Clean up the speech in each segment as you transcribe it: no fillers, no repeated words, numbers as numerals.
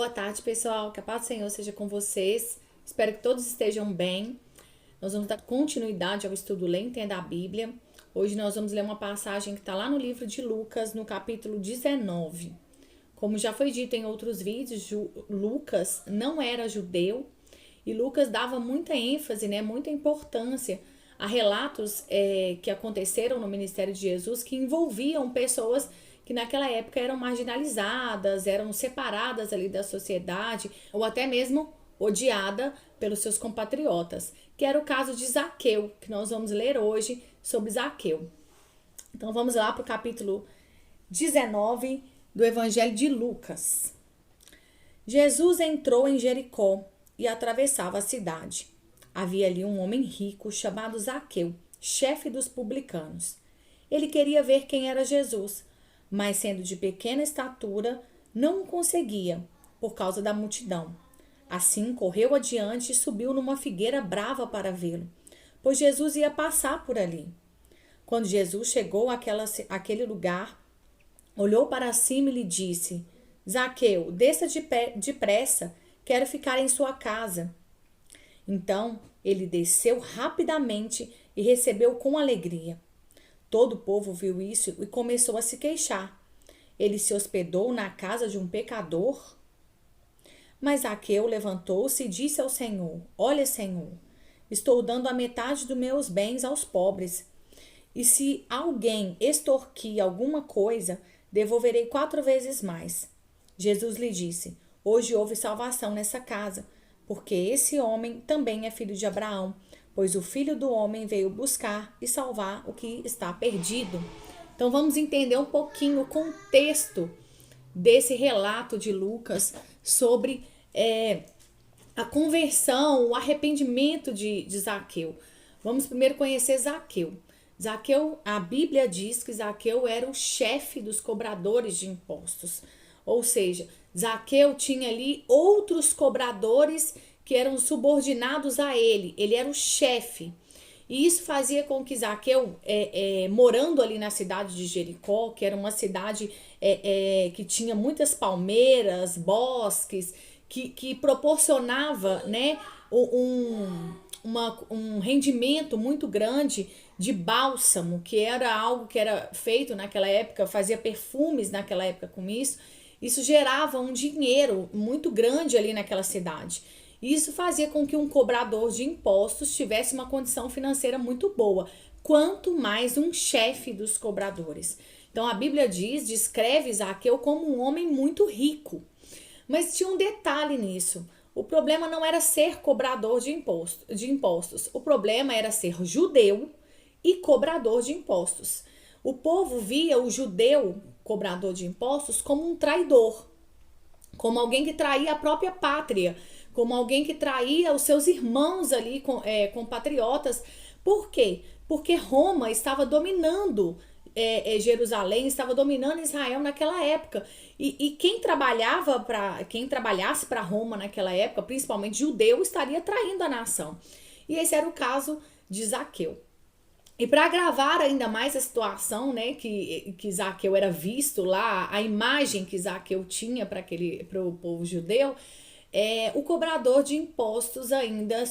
Boa tarde, pessoal. Que a paz do Senhor seja com vocês. Espero que todos estejam bem. Nós vamos dar continuidade ao estudo Lê e Entenda a Bíblia. Hoje nós vamos ler uma passagem que está lá no livro de Lucas, no capítulo 19. Como já foi dito em outros vídeos, Lucas não era judeu e Lucas dava muita ênfase, muita importância a relatos que aconteceram no ministério de Jesus que envolviam pessoas que naquela época eram marginalizadas, eram separadas ali da sociedade ou até mesmo odiada pelos seus compatriotas, que era o caso de Zaqueu, que nós vamos ler hoje sobre Zaqueu. Então vamos lá para o capítulo 19 do Evangelho de Lucas. Jesus entrou em Jericó e atravessava a cidade. Havia ali um homem rico chamado Zaqueu, chefe dos publicanos. Ele queria ver quem era Jesus, mas sendo de pequena estatura, não o conseguia, por causa da multidão. Assim, correu adiante e subiu numa figueira brava para vê-lo, pois Jesus ia passar por ali. Quando Jesus chegou àquele lugar, olhou para cima e lhe disse: Zaqueu, desça depressa, quero ficar em sua casa. Então, ele desceu rapidamente e recebeu com alegria. Todo o povo viu isso e começou a se queixar. Ele se hospedou na casa de um pecador? Mas Zaqueu levantou-se e disse ao Senhor: Olha, Senhor, estou dando a metade dos meus bens aos pobres. E se alguém extorquir alguma coisa, devolverei 4 vezes mais. Jesus lhe disse: Hoje houve salvação nessa casa, porque esse homem também é filho de Abraão, pois o Filho do Homem veio buscar e salvar o que está perdido. Então vamos entender um pouquinho o contexto desse relato de Lucas sobre a conversão, o arrependimento de Zaqueu. Vamos primeiro conhecer Zaqueu. Zaqueu, a Bíblia diz que Zaqueu era o chefe dos cobradores de impostos. Ou seja, Zaqueu tinha ali outros cobradores que eram subordinados a ele. Ele era o chefe. E isso fazia com que Zaqueu, morando ali na cidade de Jericó, que era uma cidade que tinha muitas palmeiras, bosques, que proporcionava um rendimento muito grande de bálsamo, que era algo que era feito naquela época, fazia perfumes naquela época com isso. Isso gerava um dinheiro muito grande ali naquela cidade. Isso fazia com que um cobrador de impostos tivesse uma condição financeira muito boa, quanto mais um chefe dos cobradores. Então a Bíblia descreve Zaqueu como um homem muito rico. Mas tinha um detalhe nisso. O problema não era ser cobrador de impostos. O problema era ser judeu e cobrador de impostos. O povo via o judeu cobrador de impostos como um traidor, como alguém que traía a própria pátria, como alguém que traía os seus irmãos ali, compatriotas. Por quê? Porque Roma estava dominando Jerusalém, estava dominando Israel naquela época. E quem trabalhasse para Roma naquela época, principalmente judeu, estaria traindo a nação. E esse era o caso de Zaqueu. E para agravar ainda mais a situação, que Zaqueu era visto lá, a imagem que Zaqueu tinha para o povo judeu, o cobrador de impostos ainda,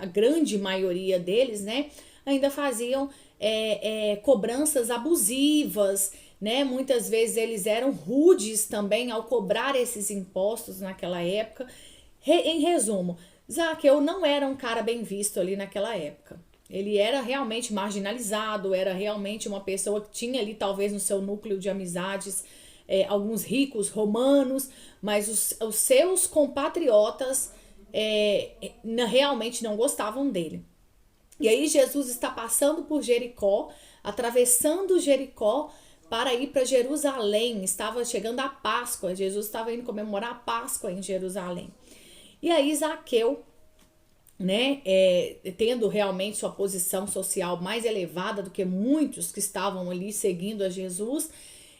a grande maioria deles, ainda faziam cobranças abusivas, muitas vezes eles eram rudes também ao cobrar esses impostos naquela época. Em resumo, Zaqueu não era um cara bem visto ali naquela época. Ele era realmente marginalizado, era realmente uma pessoa que tinha ali talvez no seu núcleo de amizades alguns ricos romanos, mas os seus compatriotas realmente não gostavam dele. E aí Jesus está passando por Jericó, atravessando Jericó para ir para Jerusalém. Estava chegando a Páscoa, Jesus estava indo comemorar a Páscoa em Jerusalém. E aí Zaqueu, tendo realmente sua posição social mais elevada do que muitos que estavam ali seguindo a Jesus,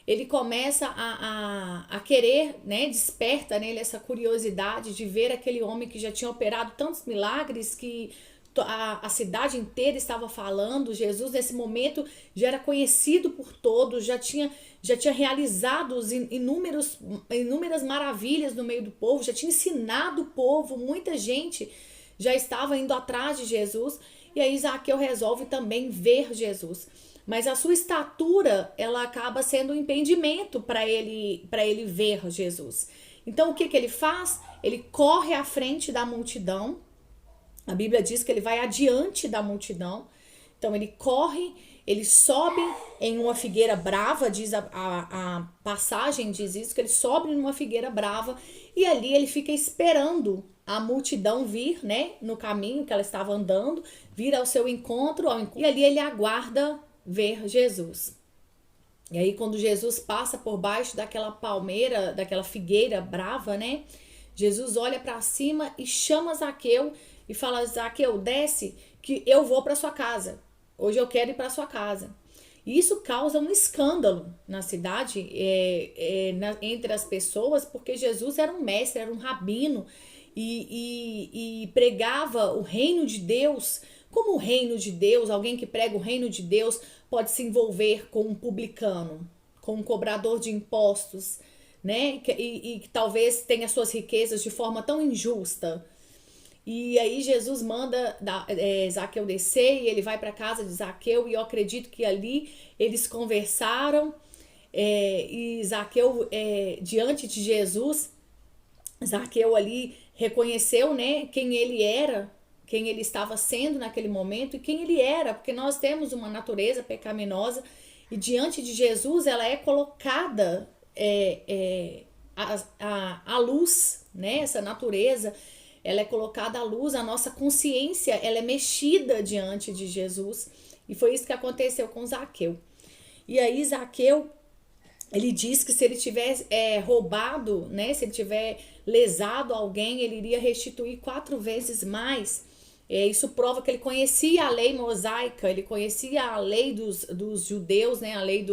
ele começa a querer, desperta nele essa curiosidade de ver aquele homem que já tinha operado tantos milagres, que a cidade inteira estava falando. Jesus, nesse momento, já era conhecido por todos, já tinha realizado inúmeras maravilhas no meio do povo, já tinha ensinado o povo, muita gente já estava indo atrás de Jesus. E aí Zaqueu resolve também ver Jesus. Mas a sua estatura, ela acaba sendo um impedimento para ele ver Jesus. Então o que ele faz? Ele corre à frente da multidão. A Bíblia diz que ele vai adiante da multidão. Então ele corre, ele sobe em uma figueira brava, diz a passagem diz isso, que ele sobe numa figueira brava e ali ele fica esperando a multidão vir, né, no caminho que ela estava andando, vir ao seu encontro, e ali ele aguarda ver Jesus. E aí quando Jesus passa por baixo daquela palmeira, daquela figueira brava, né, Jesus olha para cima e chama Zaqueu e fala: Zaqueu, desce que eu vou para sua casa. Hoje eu quero ir para sua casa. E isso causa um escândalo na cidade, entre as pessoas, porque Jesus era um mestre, era um rabino e pregava o reino de Deus. Como o reino de Deus, alguém que prega o reino de Deus pode se envolver com um publicano, com um cobrador de impostos, né? E que talvez tenha suas riquezas de forma tão injusta. E aí Jesus manda Zaqueu descer e ele vai para a casa de Zaqueu, e eu acredito que ali eles conversaram, e Zaqueu, diante de Jesus, Zaqueu ali reconheceu, né, quem ele era, quem ele estava sendo naquele momento e quem ele era, porque nós temos uma natureza pecaminosa e diante de Jesus ela é colocada à luz, né, essa natureza ela é colocada à luz, a nossa consciência ela é mexida diante de Jesus. E foi isso que aconteceu com Zaqueu. E aí Zaqueu, ele diz que se ele tiver roubado, né, se ele tiver lesado alguém, ele iria restituir 4 vezes mais. Isso prova que ele conhecia a lei mosaica, ele conhecia a lei dos judeus, né, a lei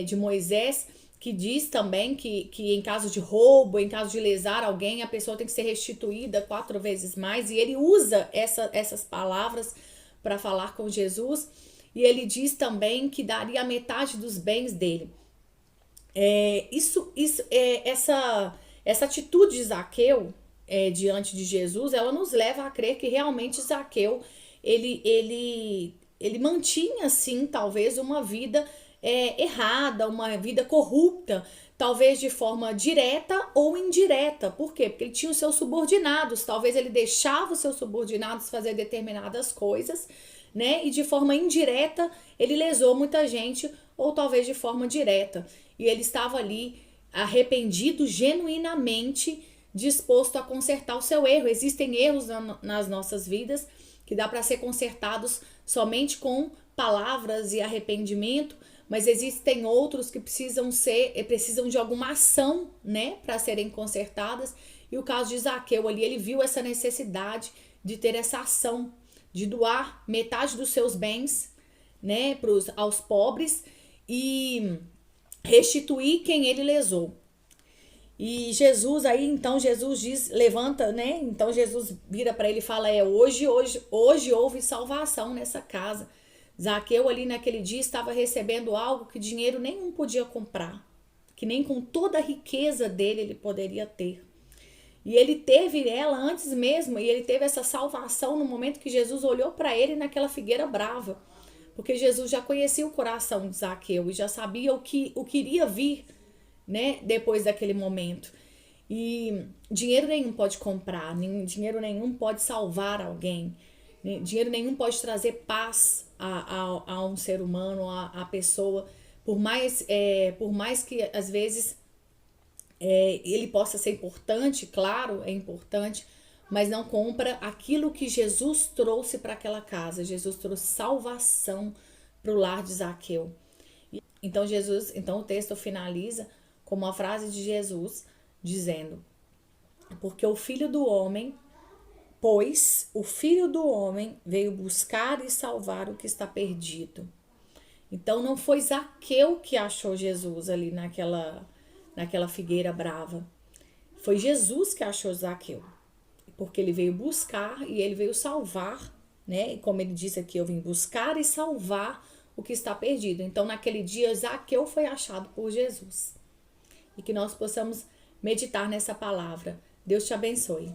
de Moisés, que diz também que em caso de roubo, em caso de lesar alguém, a pessoa tem que ser restituída 4 vezes mais. E ele usa essas palavras para falar com Jesus. E ele diz também que daria a metade dos bens dele. Essa atitude de Zaqueu diante de Jesus, ela nos leva a crer que realmente Zaqueu, ele mantinha, assim, talvez uma vida errada, uma vida corrupta, talvez de forma direta ou indireta. Por quê? Porque ele tinha os seus subordinados, talvez ele deixava os seus subordinados fazer determinadas coisas, né? E de forma indireta ele lesou muita gente, ou talvez de forma direta. E ele estava ali arrependido genuinamente, disposto a consertar o seu erro. Existem erros nas nossas vidas que dá para ser consertados somente com palavras e arrependimento, mas existem outros que precisam de alguma ação, né, para serem consertadas. E o caso de Zaqueu ali, ele viu essa necessidade de ter essa ação, de doar metade dos seus bens, né, aos pobres e restituir quem ele lesou. E Jesus aí, então Jesus diz, levanta, né? Então Jesus vira para ele e fala: hoje houve salvação nessa casa. Zaqueu ali naquele dia estava recebendo algo que dinheiro nenhum podia comprar, que nem com toda a riqueza dele ele poderia ter. E ele teve ela antes mesmo, e ele teve essa salvação no momento que Jesus olhou para ele naquela figueira brava, porque Jesus já conhecia o coração de Zaqueu e já sabia o que iria vir, né, depois daquele momento. E dinheiro nenhum pode comprar, dinheiro nenhum pode salvar alguém, dinheiro nenhum pode trazer paz a um ser humano, a pessoa, por mais que às vezes ele possa ser importante, claro, é importante, mas não compra aquilo que Jesus trouxe para aquela casa. Jesus trouxe salvação para o lar de Zaqueu. Então o texto finaliza com uma frase de Jesus dizendo: porque o Filho do Homem veio buscar e salvar o que está perdido. Então não foi Zaqueu que achou Jesus ali naquela figueira brava. Foi Jesus que achou Zaqueu, porque ele veio buscar e ele veio salvar né? E como ele disse aqui, eu vim buscar e salvar o que está perdido. Então, naquele dia, Zaqueu foi achado por Jesus. E que nós possamos meditar nessa palavra. Deus te abençoe.